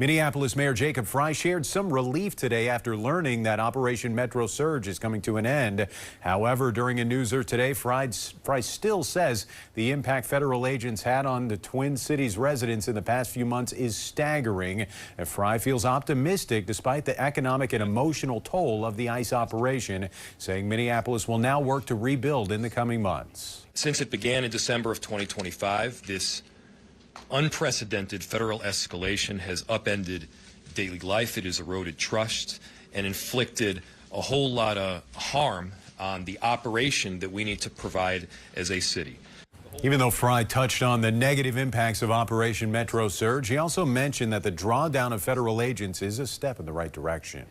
Minneapolis Mayor Jacob Frey shared some relief today after learning that Operation Metro Surge is coming to an end. However, during a newser today, Frey still says the impact federal agents had on the Twin Cities residents in the past few months is staggering. And Frey feels optimistic despite the economic and emotional toll of the ICE operation, saying Minneapolis will now work to rebuild in the coming months. Since it began in December of 2025, this unprecedented federal escalation has upended daily life. It has eroded trust and inflicted a whole lot of harm on the operation that we need to provide as a city. Even though Frey touched on the negative impacts of Operation Metro Surge, he also mentioned that the drawdown of federal agents is a step in the right direction.